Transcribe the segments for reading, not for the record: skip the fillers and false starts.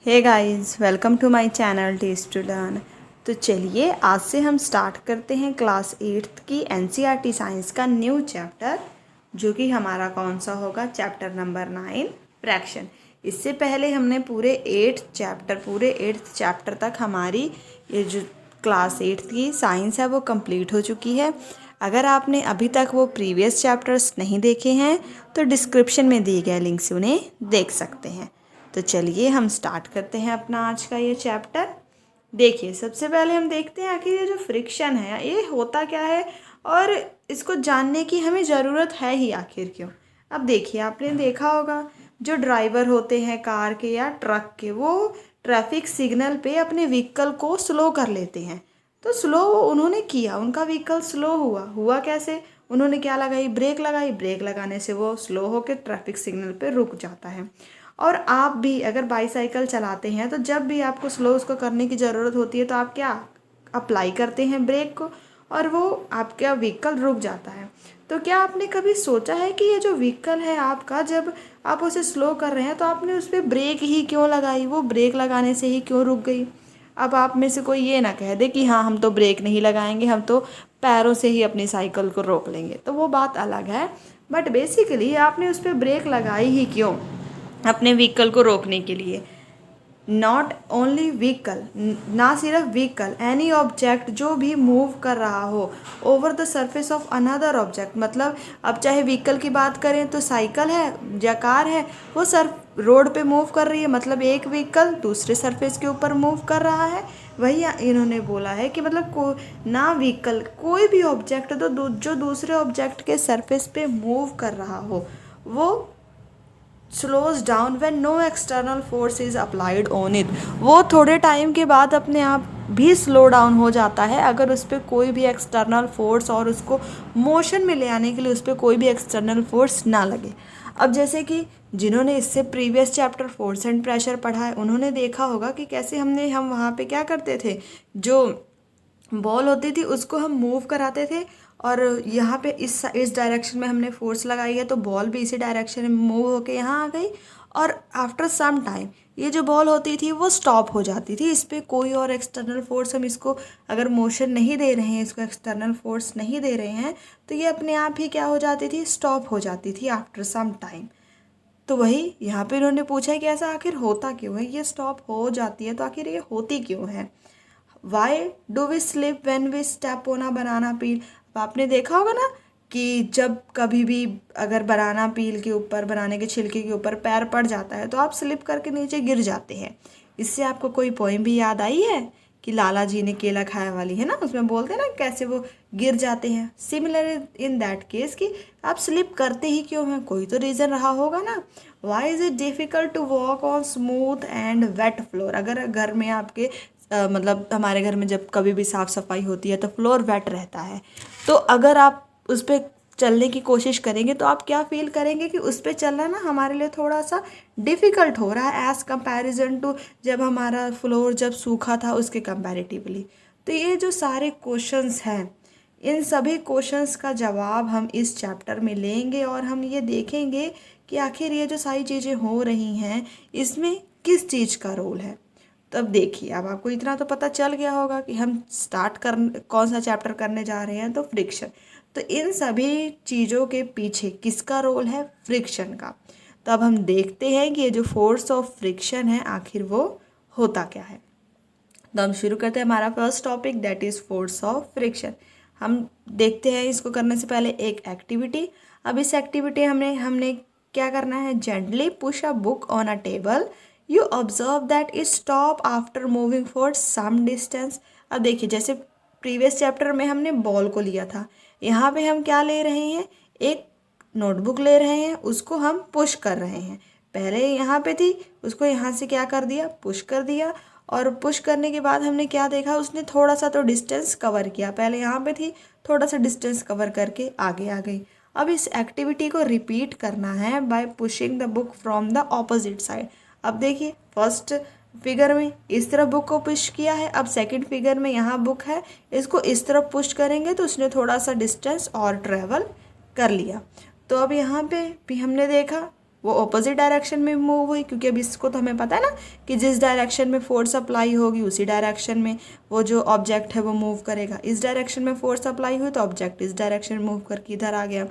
Hey guys, welcome to my channel test to learn. तो चलिए आज से हम स्टार्ट करते हैं क्लास 8th की एनसीईआरटी साइंस का न्यू चैप्टर, जो कि हमारा कौन सा होगा, चैप्टर नंबर 9 फ्रैक्शन। इससे पहले हमने पूरे 8th चैप्टर तक हमारी ये जो क्लास 8th की साइंस है वो कंप्लीट हो चुकी है। अगर आपने अभी तक वो प्रीवियस चैप्टर्स नहीं देखे हैं तो डिस्क्रिप्शन में दिए गए लिंक से उन्हें देख सकते हैं। तो चलिए हम स्टार्ट करते हैं अपना आज का ये चैप्टर। देखिए, सबसे पहले हम देखते हैं आखिर ये जो फ्रिक्शन है ये होता क्या है और इसको जानने की हमें ज़रूरत है ही आखिर क्यों। अब देखिए, आपने देखा होगा जो ड्राइवर होते हैं कार के या ट्रक के, वो ट्रैफिक सिग्नल पे अपने व्हीकल को स्लो कर लेते हैं। तो स्लो उन्होंने किया, उनका व्हीकल स्लो हुआ कैसे? उन्होंने क्या लगाई? ब्रेक लगाई। ब्रेक लगाने से वो स्लो होकर ट्रैफिक सिग्नल पे रुक जाता है। और आप भी अगर बाईसाइकिल चलाते हैं तो जब भी आपको स्लो उसको करने की ज़रूरत होती है तो आप क्या अप्लाई करते हैं? ब्रेक को, और वो आपका व्हीकल रुक जाता है। तो क्या आपने कभी सोचा है कि ये जो व्हीकल है आपका, जब आप उसे स्लो कर रहे हैं तो आपने उस पर ब्रेक ही क्यों लगाई? वो ब्रेक लगाने से ही क्यों रुक गई? अब आप में से कोई ये ना कह दे कि हाँ हम तो ब्रेक नहीं लगाएंगे, हम तो पैरों से ही अपनी साइकिल को रोक लेंगे, तो वो बात अलग है। बट बेसिकली आपने उस पर ब्रेक लगाई ही क्यों? अपने व्हीकल को रोकने के लिए। नॉट ओनली व्हीकल, ना सिर्फ व्हीकल, एनी ऑब्जेक्ट जो भी मूव कर रहा हो over the surface of another object. मतलब अब चाहे व्हीकल की बात करें तो साइकिल है या कार है, वो रोड पे मूव कर रही है, मतलब एक व्हीकल दूसरे सरफेस के ऊपर मूव कर रहा है। वही इन्होंने बोला है कि मतलब ना व्हीकल, कोई भी ऑब्जेक्ट जो दूसरे ऑब्जेक्ट के सरफेस पे मूव कर रहा हो वो slows down when no external force is applied on it. वो थोड़े टाइम के बाद अपने आप भी स्लो डाउन हो जाता है अगर उस पर कोई भी एक्सटर्नल फोर्स और उसको मोशन में ले आने के लिए उस पर कोई भी एक्सटर्नल फोर्स ना लगे। अब जैसे कि जिन्होंने इससे previous chapter force and pressure पढ़ा है उन्होंने देखा होगा कि कैसे हम वहाँ पे क्या करते थे, जो बॉल होती थी उसको हम मूव कराते थे और यहाँ पे इस डायरेक्शन में हमने फोर्स लगाई है तो बॉल भी इसी डायरेक्शन में मूव होके यहाँ आ गई। और आफ्टर सम टाइम ये जो बॉल होती थी वो स्टॉप हो जाती थी। इस पर कोई और एक्सटर्नल फोर्स, हम इसको अगर मोशन नहीं दे रहे हैं, इसको एक्सटर्नल फोर्स नहीं दे रहे हैं, तो ये अपने आप ही क्या हो जाती थी? स्टॉप हो जाती थी आफ्टर सम टाइम। तो वही यहाँ पे उन्होंने पूछा है कि ऐसा आखिर होता क्यों है, ये स्टॉप हो जाती है तो आखिर ये होती क्यों है? Why do we slip when we step on a banana peel. अब आपने देखा होगा ना कि जब कभी भी अगर बनाना पील के ऊपर, बनाने के छिलके के ऊपर पैर पड़ जाता है तो आप स्लिप करके नीचे गिर जाते हैं। इससे आपको कोई पोएम भी याद आई है कि लाला जी ने केला खाया वाली, है ना? उसमें बोलते हैं ना कैसे वो गिर जाते हैं। सिमिलर इन दैट केस कि आप स्लिप करते ही क्यों हैं, कोई तो रीज़न रहा होगा ना। Why is it difficult to walk on smooth and wet floor. अगर घर में आपके मतलब हमारे घर में जब कभी भी साफ़ सफाई होती है तो फ्लोर वेट रहता है, तो अगर आप उस पर चलने की कोशिश करेंगे तो आप क्या फील करेंगे कि उस पर चलना ना हमारे लिए थोड़ा सा डिफ़िकल्ट हो रहा है एज़ कंपैरिजन टू जब हमारा फ्लोर जब सूखा था उसके कंपैरेटिवली। तो ये जो सारे क्वेश्चंस हैं, इन सभी क्वेश्चंस का जवाब हम इस चैप्टर में लेंगे और हम ये देखेंगे कि आखिर ये जो सारी चीज़ें हो रही हैं इसमें किस चीज़ का रोल है। तब देखिए, अब आपको इतना तो पता चल गया होगा कि हम स्टार्ट कर कौन सा चैप्टर करने जा रहे हैं, तो फ्रिक्शन। तो इन सभी चीज़ों के पीछे किसका रोल है? फ्रिक्शन का। तो अब हम देखते हैं कि ये जो फोर्स ऑफ फ्रिक्शन है आखिर वो होता क्या है। तो हम शुरू करते हैं हमारा first topic, that is force of friction. हम देखते हैं इसको करने से पहले एक एक्टिविटी। अब इस एक्टिविटी हमने क्या करना है? Gently push a book on a table, you observe that it stop after moving for some distance. अब देखिए, जैसे प्रीवियस चैप्टर में हमने बॉल को लिया था, यहाँ पे हम क्या ले रहे हैं? एक नोटबुक ले रहे हैं, उसको हम पुश कर रहे हैं। पहले यहाँ पे थी, उसको यहाँ से क्या कर दिया? पुश कर दिया। और पुश करने के बाद हमने क्या देखा? उसने थोड़ा सा तो डिस्टेंस कवर किया। पहले यहाँ पे थी, थोड़ा सा डिस्टेंस कवर करके आगे आ गई। अब इस एक्टिविटी को रिपीट करना है bye pushing the book from the opposite side. अब देखिए, फर्स्ट फिगर में इस तरफ बुक को पुश किया है, अब सेकंड फिगर में यहाँ बुक है, इसको इस तरफ पुश करेंगे तो उसने थोड़ा सा डिस्टेंस और ट्रेवल कर लिया। तो अब यहाँ पे भी हमने देखा वो ऑपोजिट डायरेक्शन में मूव हुई, क्योंकि अब इसको तो हमें पता है ना कि जिस डायरेक्शन में फोर्स अप्लाई होगी उसी डायरेक्शन में वो जो ऑब्जेक्ट है वो मूव करेगा। इस डायरेक्शन में फोर्स अप्लाई हुई तो ऑब्जेक्ट इस डायरेक्शन में मूव करके इधर आ गया,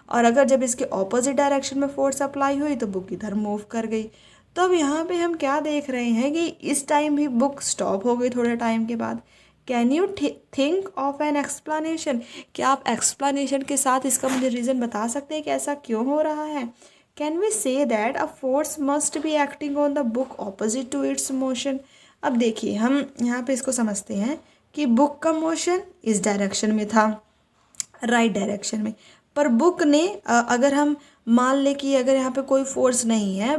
और अगर जब इसके ऑपोजिट डायरेक्शन में फोर्स अप्लाई हुई तो बुक इधर मूव कर गई। तो अब यहाँ पे हम क्या देख रहे हैं कि इस टाइम भी बुक स्टॉप हो गई थोड़े टाइम के बाद। Can you think of an explanation? क्या आप एक्सप्लेनेशन के साथ इसका मुझे रीज़न बता सकते हैं कि ऐसा क्यों हो रहा है? Can we say that a force must be acting on the book opposite to its motion? अब देखिए हम यहाँ पे इसको समझते हैं कि बुक का मोशन इस डायरेक्शन में था, राइट डायरेक्शन में, पर बुक ने अगर हम मान ले कि अगर यहाँ पे कोई फोर्स नहीं है,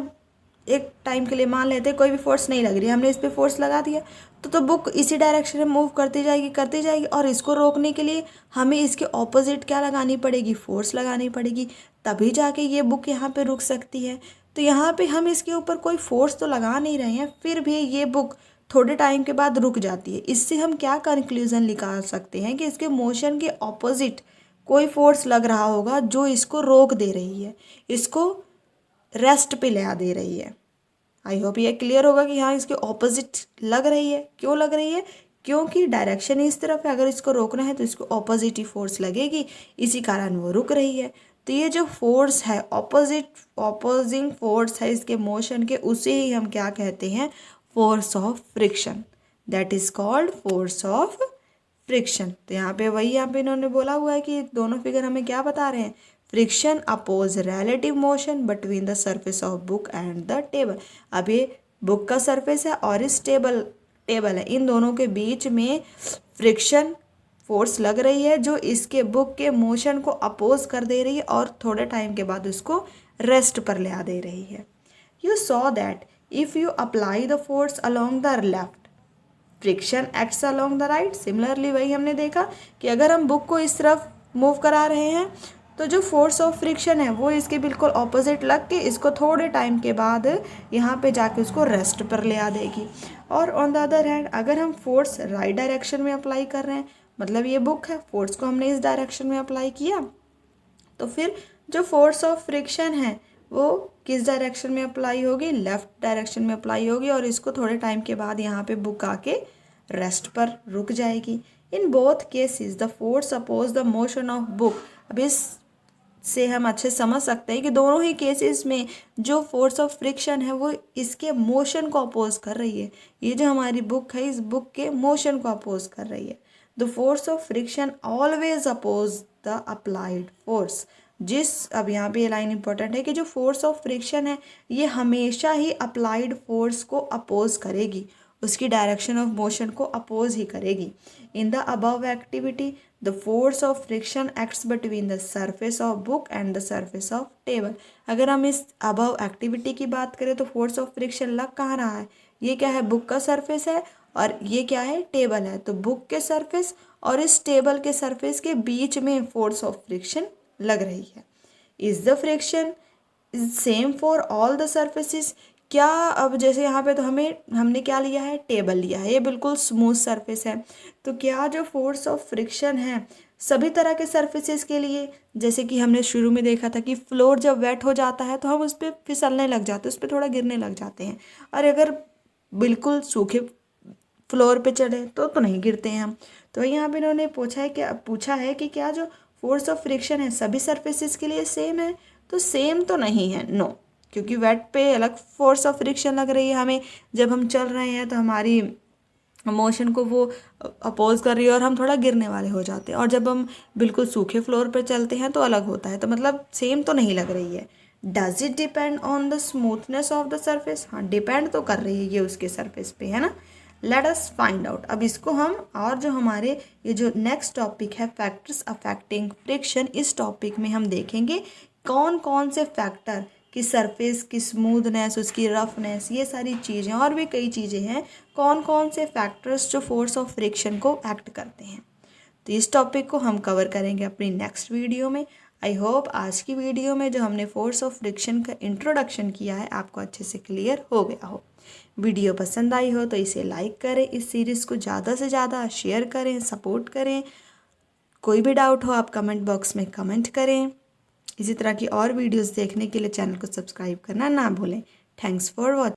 एक टाइम के लिए मान लेते कोई भी फोर्स नहीं लग रही, हमने इस पर फोर्स लगा दिया तो बुक इसी डायरेक्शन में मूव करती जाएगी, और इसको रोकने के लिए हमें इसके ऑपोजिट क्या लगानी पड़ेगी, फोर्स लगानी पड़ेगी, तभी जाके ये बुक यहाँ पे रुक सकती है। तो यहाँ पे हम इसके ऊपर कोई फोर्स तो लगा नहीं रहे हैं, फिर भी ये बुक थोड़े टाइम के बाद रुक जाती है। इससे हम क्या कंक्लूजन निकाल सकते हैं कि इसके मोशन के ऑपोजिट कोई फोर्स लग रहा होगा जो इसको रोक दे रही है, इसको रेस्ट पे ला दे रही है। आई होप ये क्लियर होगा कि हाँ इसके ऑपोजिट लग रही है। क्यों लग रही है? क्योंकि डायरेक्शन इस तरफ है, अगर इसको रोकना है तो इसको ऑपोजिट ही फोर्स लगेगी, इसी कारण वो रुक रही है। तो ये जो फोर्स है ऑपोजिंग फोर्स है इसके मोशन के, उसे ही हम क्या कहते हैं, force of friction. That is called force of friction. तो यहाँ पे वही यहाँ पे इन्होंने बोला हुआ है कि दोनों फिगर हमें क्या बता रहे हैं, friction oppose relative motion between the surface of book and the table. अब ये बुक का सरफेस है और इस टेबल है, इन दोनों के बीच में फ्रिक्शन फोर्स लग रही है जो इसके बुक के मोशन को अपोज कर दे रही है और थोड़े टाइम के बाद उसको रेस्ट पर ले आ दे रही है। You saw that if you apply the force along the left, friction acts along the right. Similarly वही हमने देखा कि अगर हम बुक को इस तरफ मूव करा रहे हैं तो जो फोर्स ऑफ फ्रिक्शन है वो इसके बिल्कुल ऑपोजिट लग के इसको थोड़े टाइम के बाद यहाँ पे जाके उसको रेस्ट पर ले आ देगी। और ऑन द अदर हैंड अगर हम फोर्स राइट डायरेक्शन में अप्लाई कर रहे हैं, मतलब ये बुक है, फोर्स को हमने इस डायरेक्शन में अप्लाई किया, तो फिर जो फोर्स ऑफ फ्रिक्शन है वो किस डायरेक्शन में अप्लाई होगी, लेफ्ट डायरेक्शन में अप्लाई होगी, और इसको थोड़े टाइम के बाद यहाँ पे बुक आके रेस्ट पर रुक जाएगी। In both cases the force oppose the motion of book. अब इस से हम अच्छे समझ सकते हैं कि दोनों ही केसेस में जो फोर्स ऑफ फ्रिक्शन है वो इसके मोशन को अपोज कर रही है। ये जो हमारी बुक है इस बुक के मोशन को अपोज कर रही है। The force of friction always oppose the applied force. अब यहाँ पे ये लाइन इंपॉर्टेंट है कि जो फोर्स ऑफ फ्रिक्शन है ये हमेशा ही अप्लाइड फोर्स को अपोज करेगी, उसकी डायरेक्शन ऑफ मोशन को अपोज ही करेगी। In the above activity the force of friction acts between the surface of book and the surface of table. अगर हम इस अबव एक्टिविटी की बात करें तो फोर्स ऑफ फ्रिक्शन लग कहाँ रहा है, ये क्या है, बुक का सरफेस है, और ये क्या है, टेबल है। तो बुक के सरफेस और इस टेबल के सरफेस के बीच में फोर्स ऑफ फ्रिक्शन लग रही है। Is the friction is same for all the surfaces? क्या अब जैसे यहाँ पे तो हमने क्या लिया है, टेबल लिया है, ये बिल्कुल स्मूथ सरफेस है, तो क्या जो फोर्स ऑफ फ्रिक्शन है सभी तरह के सरफेसेस के लिए, जैसे कि हमने शुरू में देखा था कि फ्लोर जब वेट हो जाता है तो हम उस पर फिसलने लग जाते हैं, उस पर थोड़ा गिरने लग जाते हैं, और अगर बिल्कुल सूखे फ्लोर पे चढ़े तो नहीं गिरते हैं हम। तो यहाँ पे इन्होंने पूछा है कि क्या जो फोर्स ऑफ फ्रिक्शन है सभी सरफेसेस के लिए सेम है? तो सेम तो नहीं है, नो, क्योंकि वेट पे अलग फोर्स ऑफ फ्रिक्शन लग रही है हमें, जब हम चल रहे हैं तो हमारी मोशन को वो अपोज कर रही है और हम थोड़ा गिरने वाले हो जाते हैं, और जब हम बिल्कुल सूखे फ्लोर पर चलते हैं तो अलग होता है। तो मतलब सेम तो नहीं लग रही है। Does it depend on the smoothness of the surface? हाँ, डिपेंड तो कर रही है ये उसके सरफेस पे, है ना। Let us find out. अब इसको हम, और जो हमारे ये जो नेक्स्ट टॉपिक है फैक्टर्स अफेक्टिंग फ्रिक्शन, इस टॉपिक में हम देखेंगे कौन कौन से फैक्टर कि सरफेस की स्मूथनेस, उसकी रफनेस, ये सारी चीज़ें और भी कई चीज़ें हैं, कौन कौन से फैक्टर्स जो फोर्स ऑफ फ्रिक्शन को एक्ट करते हैं। तो इस टॉपिक को हम कवर करेंगे अपनी नेक्स्ट वीडियो में। आई होप आज की वीडियो में जो हमने फोर्स ऑफ फ्रिक्शन का इंट्रोडक्शन किया है आपको अच्छे से क्लियर हो गया हो। वीडियो पसंद आई हो तो इसे लाइक करें, इस सीरीज़ को ज़्यादा से ज़्यादा शेयर करें, सपोर्ट करें। कोई भी डाउट हो आप कमेंट बॉक्स में कमेंट करें। इसी तरह की और वीडियोस देखने के लिए चैनल को सब्सक्राइब करना ना भूलें। Thanks for watching.